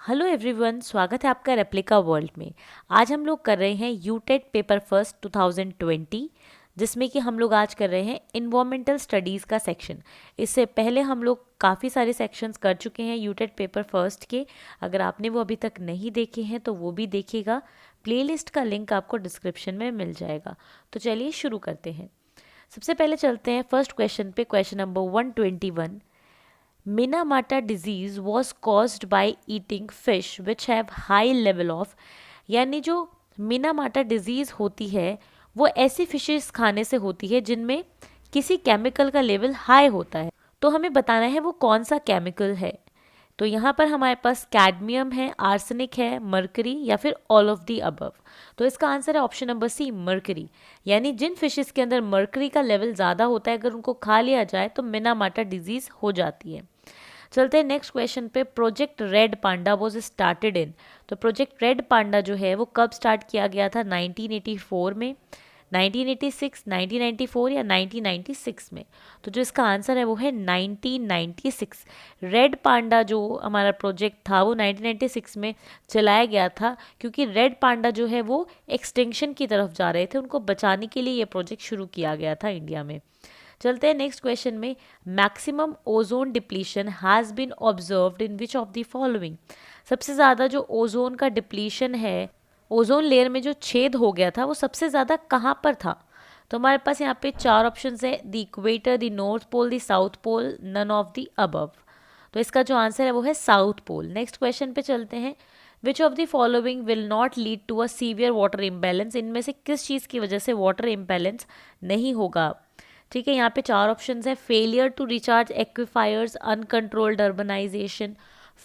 Hello everyone, स्वागत है आपका रेप्लिका वर्ल्ड में। आज हम लोग कर रहे हैं यूटेट पेपर फर्स्ट 2020, जिसमें कि हम लोग आज कर रहे हैं इन्वायरमेंटल स्टडीज़ का सेक्शन। इससे पहले हम लोग काफ़ी सारे सेक्शंस कर चुके हैं यूटेट पेपर फर्स्ट के। अगर आपने वो अभी तक नहीं देखे हैं तो वो भी देखिएगा। प्लेलिस्ट का लिंक आपको डिस्क्रिप्शन में मिल जाएगा। तो चलिए शुरू करते हैं। सबसे पहले चलते हैं फर्स्ट क्वेश्चन पे। Question number 121, Minamata disease was caused by eating fish which have high level of, यानी जो मिनामाटा डिजीज़ होती है वो ऐसी फिशेस खाने से होती है जिनमें किसी केमिकल का लेवल हाई होता है। तो हमें बताना है वो कौन सा केमिकल है। तो यहाँ पर हमारे पास कैडमियम है, आर्सेनिक है, मरकरी या फिर ऑल ऑफ दी अबव। तो इसका आंसर है ऑप्शन नंबर सी, मरकरी। यानी जिन फिशेस के अंदर मरकरी का लेवल ज़्यादा होता है, अगर उनको खा लिया जाए तो मिनामाटा डिजीज़ हो जाती है। चलते हैं नेक्स्ट क्वेश्चन पे। Project red panda was started in. तो प्रोजेक्ट रेड पांडा जो है वो कब स्टार्ट किया गया था? 1984 में, 1986, 1994 या 1996 में? तो जो इसका आंसर है वो है 1996। रेड पांडा जो हमारा प्रोजेक्ट था वो 1996 में चलाया गया था, क्योंकि रेड पांडा जो है वो एक्सटिंक्शन की तरफ जा रहे थे। उनको बचाने के लिए ये प्रोजेक्ट शुरू किया गया था इंडिया में। चलते हैं नेक्स्ट क्वेश्चन में। Maximum ozone depletion has been observed in which of the following. सबसे ज़्यादा जो ओजोन का डिप्लीशन है, ओजोन लेयर में जो छेद हो गया था, वो सबसे ज़्यादा कहाँ पर था? तो हमारे पास यहाँ पे चार ऑप्शंस है: the equator, the north pole, the south pole, none of the above. तो इसका जो आंसर है वो है साउथ पोल। नेक्स्ट क्वेश्चन पे चलते हैं। Which of the following will not lead to a severe water imbalance. इनमें से किस चीज़ की वजह से वाटर इम्बैलेंस नहीं होगा? ठीक है, यहाँ पे चार ऑप्शंस है: failure to recharge aquifers, uncontrolled urbanization,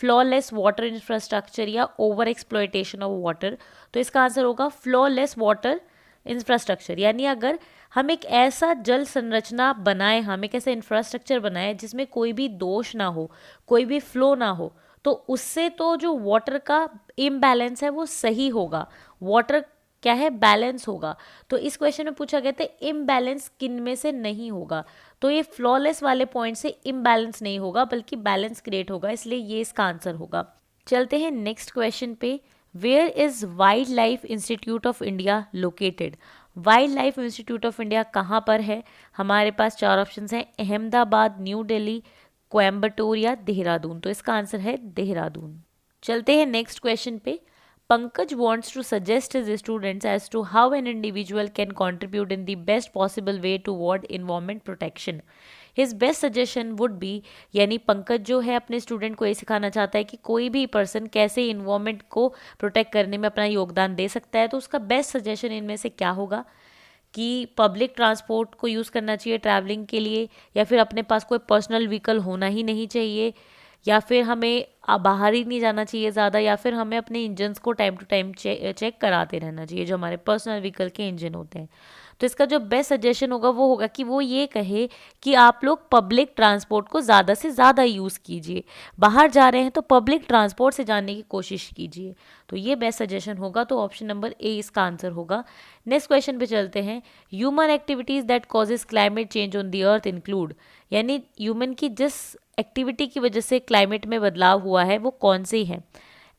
flawless water infrastructure या ओवर एक्सप्लॉयटेशन ऑफ वाटर। तो इसका आंसर होगा फ्लॉलेस वाटर इंफ्रास्ट्रक्चर। यानी अगर हम एक ऐसा जल संरचना बनाए, हम एक ऐसा इंफ्रास्ट्रक्चर बनाए जिसमें कोई भी दोष ना हो, कोई भी फ्लो ना हो, तो उससे तो जो वाटर का इम्बैलेंस है वो सही होगा। वाटर क्या है? बैलेंस होगा। तो इस क्वेश्चन में पूछा गया था इम्बैलेंस किन में से नहीं होगा। तो ये फ्लॉलेस वाले पॉइंट से इम्बैलेंस नहीं होगा, बल्कि बैलेंस क्रिएट होगा, इसलिए ये इसका आंसर होगा। चलते हैं नेक्स्ट क्वेश्चन पे। Where is wildlife institute of India located. Wildlife institute of India कहाँ पर है? हमारे पास चार ऑप्शन हैं: अहमदाबाद, न्यू दिल्ली, कोयम्बटूर या देहरादून। तो इसका आंसर है देहरादून। चलते हैं नेक्स्ट क्वेश्चन पे। Pankaj wants to suggest his students as to how an individual can contribute in the best possible way toward environment protection. His best suggestion would be, यानी पंकज जो है अपने स्टूडेंट को ये सिखाना चाहता है कि कोई भी पर्सन कैसे इन्वायरमेंट को प्रोटेक्ट करने में अपना योगदान दे सकता है। तो उसका बेस्ट सजेशन इनमें से क्या होगा? कि पब्लिक ट्रांसपोर्ट को यूज़ करना चाहिए ट्रैवलिंग के लिए, या फिर अपने पास कोई पर्सनल व्हीकल होना ही नहीं चाहिए, या फिर हमें बाहर ही नहीं जाना चाहिए ज़्यादा, या फिर हमें अपने इंजन्स को टाइम टू टाइम चेक कराते रहना चाहिए, जो हमारे पर्सनल व्हीकल के इंजन होते हैं। तो इसका जो बेस्ट सजेशन होगा वो होगा कि वो ये कहे कि आप लोग पब्लिक ट्रांसपोर्ट को ज़्यादा से ज़्यादा यूज़ कीजिए। बाहर जा रहे हैं तो पब्लिक ट्रांसपोर्ट से जाने की कोशिश कीजिए। तो ये बेस्ट सजेशन होगा। तो ऑप्शन नंबर ए इसका आंसर होगा। नेक्स्ट क्वेश्चन पे चलते हैं। Human activities that causes climate change on the earth include, यानी ह्यूमन की जिस एक्टिविटी की वजह से क्लाइमेट में बदलाव हुआ है वो कौन सी है?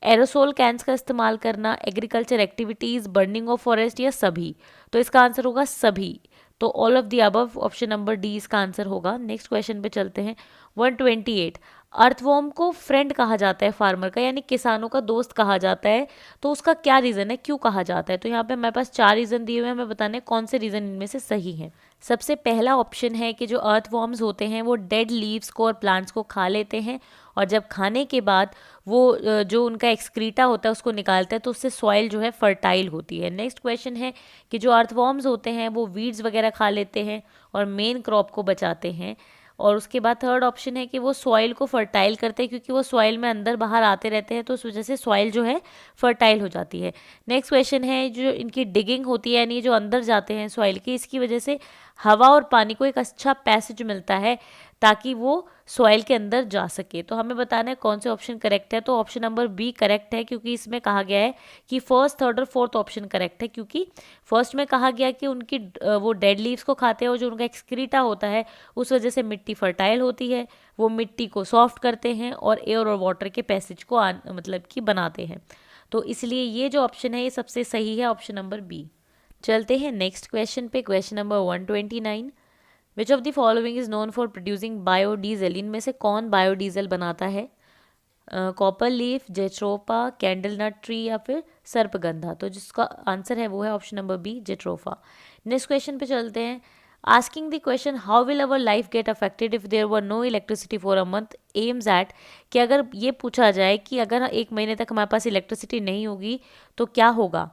एरोसोल कैंस का इस्तेमाल करना, agriculture activities, burning of forest या सभी? तो इसका आंसर होगा सभी। तो all of the above, option number D इसका आंसर होगा। नेक्स्ट क्वेश्चन पे चलते हैं। 128, अर्थवॉर्म को फ्रेंड कहा जाता है फार्मर का, यानी किसानों का दोस्त कहा जाता है। तो उसका क्या रीज़न है, क्यों कहा जाता है? तो यहाँ पे हमारे पास चार रीज़न दिए हुए हैं, हमें बताने कौन से रीज़न इनमें से सही हैं। सबसे पहला ऑप्शन है कि जो अर्थवॉर्म्स होते हैं वो डेड लीव्स को और प्लांट्स को खा लेते हैं, और जब खाने के बाद वो जो उनका एक्सक्रीटा होता है उसको निकालते हैं, तो उससे सॉइल जो है फर्टाइल होती है। नेक्स्ट क्वेश्चन है कि जो अर्थवॉर्म्स होते हैं वो वीड्स वगैरह खा लेते हैं और मेन क्रॉप को बचाते हैं। और उसके बाद थर्ड ऑप्शन है कि वो सॉइल को फर्टाइल करते हैं, क्योंकि वो सॉइल में अंदर बाहर आते रहते हैं, तो उस वजह से सॉइल जो है फर्टाइल हो जाती है। नेक्स्ट क्वेश्चन है जो इनकी डिगिंग होती है, यानी जो अंदर जाते हैं सॉइल की, इसकी वजह से हवा और पानी को एक अच्छा पैसेज मिलता है ताकि वो सॉइल के अंदर जा सके। तो हमें बताना है कौन से ऑप्शन करेक्ट है। तो ऑप्शन नंबर बी करेक्ट है, क्योंकि इसमें कहा गया है कि फर्स्ट, थर्ड और फोर्थ ऑप्शन करेक्ट है, क्योंकि फर्स्ट में कहा गया कि उनकी वो डेड लीव्स को खाते हैं और जो उनका एक्सक्रीटा होता है उस वजह से मिट्टी फर्टाइल होती है, वो मिट्टी को सॉफ्ट करते हैं और एयर और वाटर के पैसेज को मतलब कि बनाते हैं। तो इसलिए ये जो ऑप्शन है ये सबसे सही है, ऑप्शन नंबर बी। चलते हैं नेक्स्ट क्वेश्चन पे, question number 129। Which of the following is known for producing biodiesel? इनमें से कौन बायोडीजल बनाता है? Copper leaf, jatropha, candle nut tree या फिर सर्पगंधा? तो जिसका आंसर है वो है option number B, jatropha. Next question पे चलते हैं। Asking the question how will our life get affected if there were no electricity for a month aims at, कि अगर ये पूछा जाए कि अगर एक महीने तक हमारे पास इलेक्ट्रिसिटी नहीं होगी तो क्या होगा,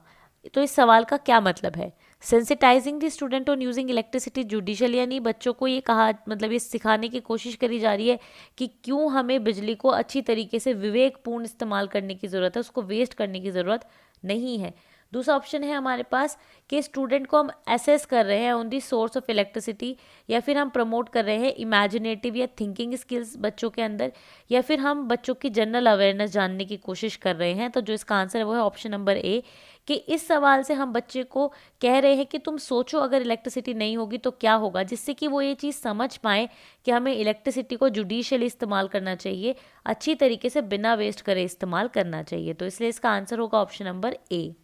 तो इस सवाल का क्या मतलब है? Sensitising the student on using electricity judicial, यानी बच्चों को ये कहा, मतलब ये सिखाने की कोशिश करी जा रही है कि क्यों हमें बिजली को अच्छी तरीके से विवेकपूर्ण इस्तेमाल करने की ज़रूरत है, उसको वेस्ट करने की ज़रूरत नहीं है। दूसरा ऑप्शन है हमारे पास कि स्टूडेंट को हम असेस कर रहे हैं on the source of electricity, या फिर हम प्रमोट कर रहे हैं इमेजिनेटिव या थिंकिंग स्किल्स बच्चों के अंदर, या फिर हम बच्चों की जनरल अवेयरनेस जानने की कोशिश कर रहे हैं। तो जो इसका आंसर है वो है ऑप्शन नंबर ए, कि इस सवाल से हम बच्चे को कह रहे हैं कि तुम सोचो अगर इलेक्ट्रिसिटी नहीं होगी तो क्या होगा, जिससे कि वो ये चीज़ समझ पाए कि हमें इलेक्ट्रिसिटी को जुडिशियली इस्तेमाल करना चाहिए, अच्छी तरीके से बिना वेस्ट करे इस्तेमाल करना चाहिए। तो इसलिए इसका आंसर होगा ऑप्शन नंबर ए।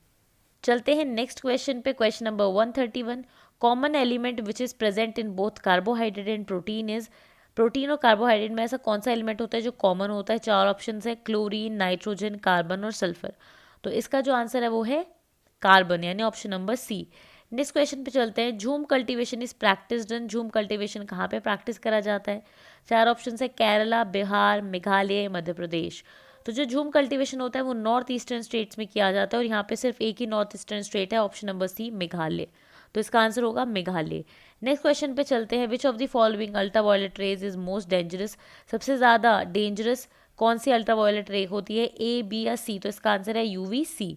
चलते हैं नेक्स्ट क्वेश्चन पे, question number 131। Common element which is present in both carbohydrate and protein is, protein और कार्बोहाइड्रेट में ऐसा कौन सा एलिमेंट होता है जो कॉमन होता है? चार ऑप्शन है, क्लोरीन, नाइट्रोजन, कार्बन और सल्फर। तो इसका जो आंसर है वो है कार्बन, यानी option number C. Next question पे चलते हैं। Jhum cultivation is practice done, jhum cultivation कहाँ पे प्रैक्टिस करा जाता है? चार ऑप्शन है, केरला, बिहार, मेघालय, मध्य प्रदेश। तो जो झूम कल्टीवेशन होता है वो नॉर्थ ईस्टर्न स्टेट्स में किया जाता है, और यहाँ पे सिर्फ एक ही नॉर्थ ईस्टर्न स्टेट है, ऑप्शन नंबर सी, मेघालय। तो इसका आंसर होगा मेघालय। नेक्स्ट क्वेश्चन पे चलते हैं। Which of the following ultraviolet rays is most dangerous, सबसे ज़्यादा डेंजरस कौन सी अल्ट्रावायलेट रे होती है? ए, बी या सी? तो इसका आंसर है UVC।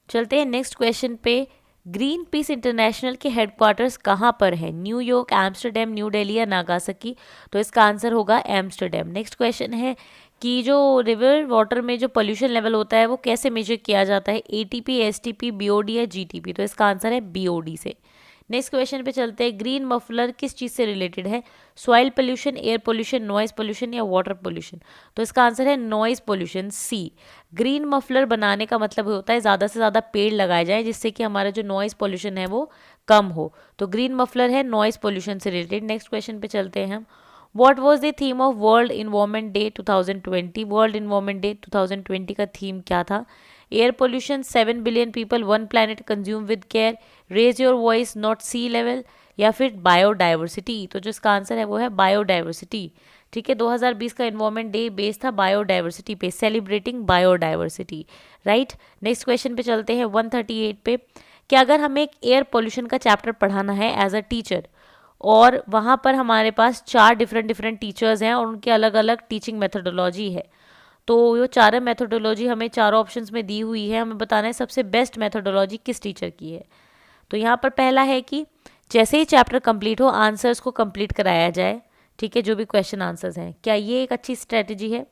चलते हैं नेक्स्ट क्वेश्चन पे। ग्रीन पीस इंटरनेशनल के हेडक्वार्टर्स कहाँ पर है? न्यूयॉर्क, एम्स्टर्डम, न्यू दिल्ली या नागासाकी? तो इसका आंसर होगा एम्स्टर्डम। नेक्स्ट क्वेश्चन है कि जो रिवर वाटर में जो पोल्यूशन लेवल होता है वो कैसे मेजर किया जाता है? ATP, STP, BOD या GTP? तो इसका आंसर है BOD से। नेक्स्ट क्वेश्चन पे चलते हैं। ग्रीन मफलर किस चीज़ से रिलेटेड है? Soil pollution, air pollution, noise pollution या वाटर पोल्यूशन? तो इसका आंसर है नॉइज पोल्यूशन, सी। ग्रीन मफलर बनाने का मतलब होता है ज़्यादा से ज़्यादा पेड़ लगाए जाएं जिससे कि हमारा जो नॉइज पोल्यूशन है वो कम हो। तो ग्रीन मफलर है नॉइज पोल्यूशन से रिलेटेड। नेक्स्ट क्वेश्चन पे चलते हैं हम। What was the theme of World Environment Day 2020? World environment day 2020 का थीम क्या था? Air pollution, 7 billion people, one planet, consume with care, raise your voice, not sea level या फिर बायोडाइवर्सिटी? तो जो इसका आंसर है वो है बायोडाइवर्सिटी। ठीक है, 2020 का इन्वायरमेंट डे बेस था बायोडाइवर्सिटी पे, celebrating biodiversity, right. Next question पे चलते हैं 138 पे, कि अगर हमें एक एयर पोल्यूशन का चैप्टर पढ़ाना है एज अ टीचर, और वहाँ पर हमारे पास 4 डिफरेंट टीचर्स हैं और उनके अलग अलग टीचिंग मेथोडोलॉजी है, तो वो चारों मेथोडोलॉजी हमें चारों ऑप्शंस में दी हुई है, हमें बताना है सबसे बेस्ट मेथोडोलॉजी किस टीचर की है। तो यहाँ पर पहला है कि जैसे ही चैप्टर कंप्लीट हो आंसर्स को कंप्लीट कराया जाए, ठीक है, जो भी क्वेश्चन आंसर्स हैं। क्या ये एक अच्छी स्ट्रेटजी है?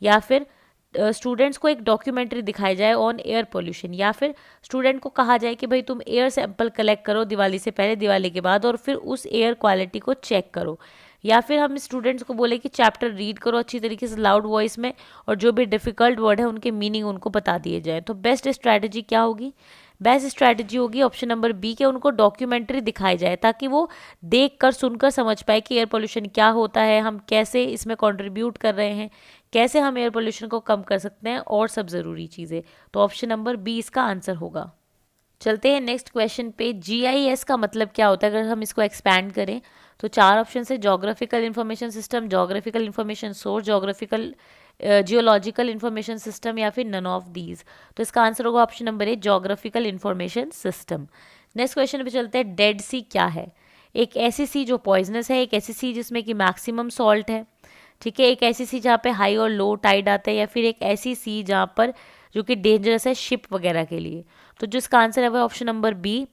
या फिर स्टूडेंट्स को एक डॉक्यूमेंट्री दिखाई जाए ऑन एयर पोल्यूशन, या फिर स्टूडेंट को कहा जाए कि भाई तुम एयर सैंपल कलेक्ट करो दिवाली से पहले, दिवाली के बाद, और फिर उस एयर क्वालिटी को चेक करो, या फिर हम स्टूडेंट्स को बोले कि चैप्टर रीड करो अच्छी तरीके से लाउड वॉइस में, और जो भी डिफ़िकल्ट वर्ड है उनके मीनिंग उनको बता दिए जाए। तो बेस्ट स्ट्रैटेजी क्या होगी? बेस्ट स्ट्रैटेजी होगी ऑप्शन नंबर बी, के उनको डॉक्यूमेंट्री दिखाई जाए ताकि वो देख कर सुनकर समझ पाए कि एयर पोल्यूशन क्या होता है, हम कैसे इसमें कंट्रीब्यूट कर रहे हैं, कैसे हम एयर पोल्यूशन को कम कर सकते हैं, और सब ज़रूरी चीज़ें। तो ऑप्शन नंबर बी इसका आंसर होगा। चलते हैं नेक्स्ट क्वेश्चन पे। GIS का मतलब क्या होता है अगर हम इसको एक्सपैंड करें? तो 4 ऑप्शन है, geographical information system, geographical information source, geographical geological information system, या फिर नन ऑफ दीज। तो इसका आंसर होगा ऑप्शन नंबर ए, geographical information system. Next question पे चलते हैं। डेड सी क्या है? एक ऐसी सी जो पॉइजनस है, एक ऐसी सी जिसमें कि मैक्सिमम सॉल्ट है, ठीक है, एक ऐसी सी जहाँ पे हाई और लो टाइड आते हैं, या फिर एक ऐसी सी जहाँ पर जो कि डेंजरस है शिप वगैरह के लिए। तो जिसका आंसर है वो ऑप्शन नंबर बी,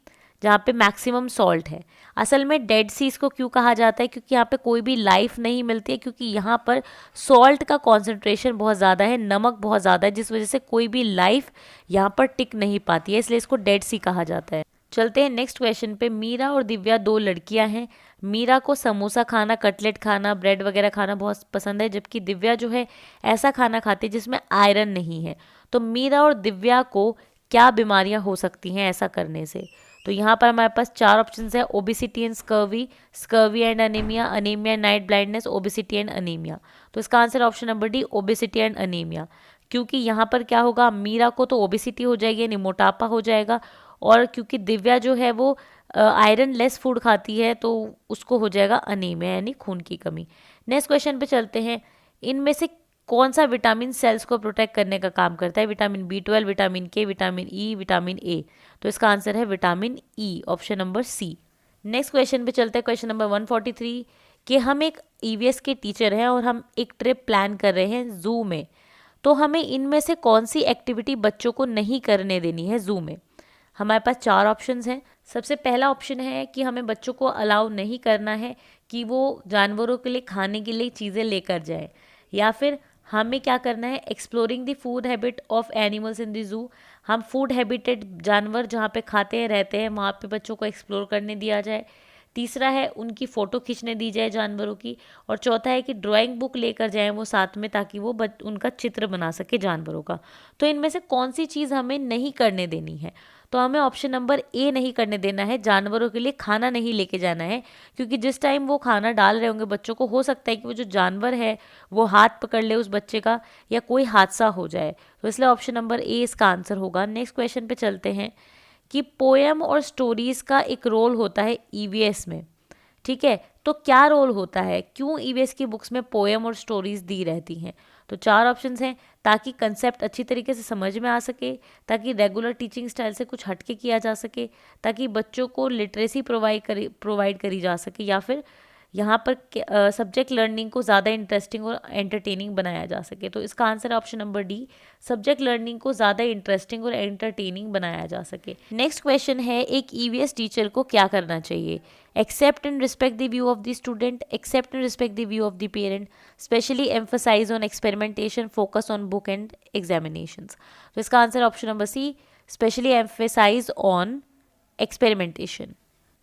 जहाँ पे मैक्सिमम सॉल्ट है। असल में डेड सी इसको क्यों कहा जाता है, क्योंकि यहाँ पे कोई भी लाइफ नहीं मिलती है, क्योंकि यहाँ पर सॉल्ट का कॉन्सेंट्रेशन बहुत ज़्यादा है, नमक बहुत ज़्यादा है, जिस वजह से कोई भी लाइफ यहाँ पर टिक नहीं पाती है, इसलिए इसको डेड सी कहा जाता है। चलते हैं नेक्स्ट क्वेश्चन पे। मीरा और दिव्या दो लड़कियां हैं। मीरा को समोसा खाना, कटलेट खाना, ब्रेड वगैरह खाना बहुत पसंद है, जबकि दिव्या जो है ऐसा खाना खाती है जिसमें आयरन नहीं है। तो मीरा और दिव्या को क्या बीमारियां हो सकती हैं ऐसा करने से? तो यहाँ पर हमारे पास चार ऑप्शन है, obesity and scurvy, scurvy and anaemia, anaemia and night blindness, obesity and anaemia. तो इसका answer option number D, obesity and anaemia. क्योंकि यहाँ पर क्या होगा, मीरा को तो ओबिसिटी हो जाएगी यानी मोटापा हो जाएगा, और क्योंकि दिव्या जो है वो आयरन लेस फूड खाती है तो उसको हो जाएगा अनीमिया यानी खून की कमी। नेक्स्ट क्वेश्चन पे चलते हैं। इनमें से कौन सा विटामिन सेल्स को प्रोटेक्ट करने का काम करता है? Vitamin B12, vitamin K, vitamin E, vitamin A. तो इसका आंसर है vitamin E, option number C. Next question पे चलते हैं, क्वेश्चन नंबर 143 कि हम एक EVS के टीचर हैं और हम एक ट्रिप प्लान कर रहे हैं जू में। तो हमें इनमें से कौन सी एक्टिविटी बच्चों को नहीं करने देनी है जू में? हमारे पास चार ऑप्शंस हैं। सबसे पहला ऑप्शन है कि हमें बच्चों को अलाउ नहीं करना है कि वो जानवरों के लिए खाने के लिए चीज़ें लेकर जाए, या फिर हमें क्या करना है, exploring the food habit of animals in the zoo. हम फूड हैबिटेट जानवर जहाँ पे खाते हैं रहते हैं वहाँ पे बच्चों को एक्सप्लोर करने दिया जाए। तीसरा है उनकी फ़ोटो खींचने दी जाए जानवरों की, और चौथा है कि ड्राइंग बुक लेकर जाएं वो साथ में, ताकि वो उनका चित्र बना सके जानवरों का। तो इनमें से कौन सी चीज़ हमें नहीं करने देनी है? तो हमें ऑप्शन नंबर ए नहीं करने देना है, जानवरों के लिए खाना नहीं लेके जाना है, क्योंकि जिस टाइम वो खाना डाल रहे होंगे बच्चों को, हो सकता है कि वो जो जानवर है वो हाथ पकड़ ले उस बच्चे का, या कोई हादसा हो जाए। तो इसलिए ऑप्शन नंबर ए इसका आंसर होगा। नेक्स्ट क्वेश्चन पे चलते हैं कि पोएम और स्टोरीज़ का एक रोल होता है EVS में, ठीक है? तो क्या रोल होता है, क्यों EVS की बुक्स में पोएम और स्टोरीज दी रहती हैं? तो चार ऑप्शंस हैं, ताकि कंसेप्ट अच्छी तरीके से समझ में आ सके, ताकि रेगुलर टीचिंग स्टाइल से कुछ हटके किया जा सके, ताकि बच्चों को लिटरेसी प्रोवाइड करी जा सके, या फिर यहाँ पर सब्जेक्ट लर्निंग को ज़्यादा इंटरेस्टिंग और एंटरटेनिंग बनाया जा सके। तो इसका आंसर है option number D, subject learning को ज़्यादा इंटरेस्टिंग और एंटरटेनिंग बनाया जा सके। नेक्स्ट क्वेश्चन है, एक EVS टीचर को क्या करना चाहिए? Accept and respect the view of the student, accept and respect the view of the parent, especially emphasise on experimentation, focus on book and examinations. तो इसका answer option number C, especially emphasise on experimentation.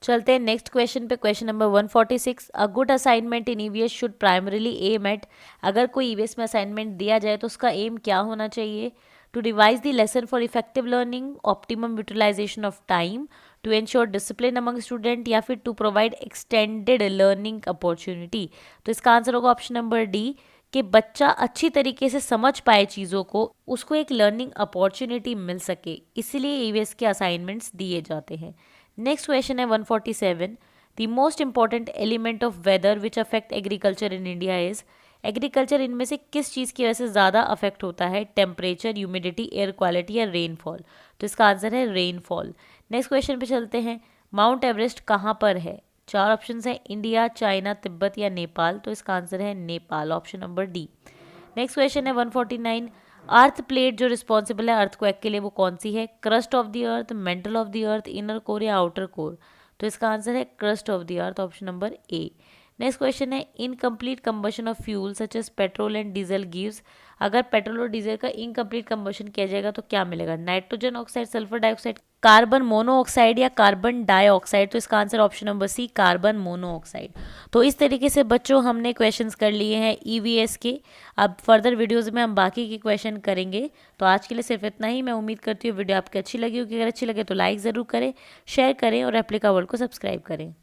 चलते हैं next question पे, question number 146। A good assignment in EVS should primarily aim at. अगर कोई EVS में assignment दिया जाए तो उसका एम क्या होना चाहिए? To revise the lesson for effective learning, optimum utilization of time, to ensure discipline among student, या फिर to provide extended learning opportunity. तो इसका आंसर होगा ऑप्शन नंबर डी, कि बच्चा अच्छी तरीके से समझ पाए चीज़ों को, उसको एक लर्निंग अपॉर्चुनिटी मिल सके, इसीलिए EVS के असाइनमेंट्स दिए जाते हैं। नेक्स्ट क्वेश्चन है 147। The most important element of weather which affect agriculture in India is. Agriculture इनमें से किस चीज़ की वजह से ज़्यादा अफेक्ट होता है? टेम्परेचर, ह्यूमिडिटी, एयर क्वालिटी, या रेनफॉल। तो इसका आंसर है रेनफॉल। नेक्स्ट क्वेश्चन पे चलते हैं। माउंट एवरेस्ट कहाँ पर है? चार ऑप्शन है, इंडिया, चाइना, तिब्बत, या नेपाल। तो इसका आंसर है Nepal, option number D. Next question है 149। अर्थ प्लेट जो रिस्पॉन्सिबल है अर्थक्वेक के लिए वो कौन सी है? Crust of the earth, mantle of the earth, inner core, या आउटर कोर। तो इसका आंसर है crust of the earth, option number A. Next question है, incomplete combustion of fuel such as petrol and diesel gives. अगर petrol और diesel का incomplete combustion किया जाएगा तो क्या मिलेगा? Nitrogen oxide, sulphur dioxide, carbon monoxide, या कार्बन डाइऑक्साइड। तो इसका answer option number C, carbon monoxide. तो इस तरीके से बच्चों हमने क्वेश्चंस कर लिए हैं EVS के। अब फर्दर वीडियोस में हम बाकी के क्वेश्चन करेंगे। तो आज के लिए सिर्फ इतना ही। मैं उम्मीद करती हूँ वीडियो आपकी अच्छी लगी होगी। अगर अच्छी लगे तो लाइक ज़रूर करें, शेयर करें और रेप्लिका वर्ल्ड को सब्सक्राइब करें।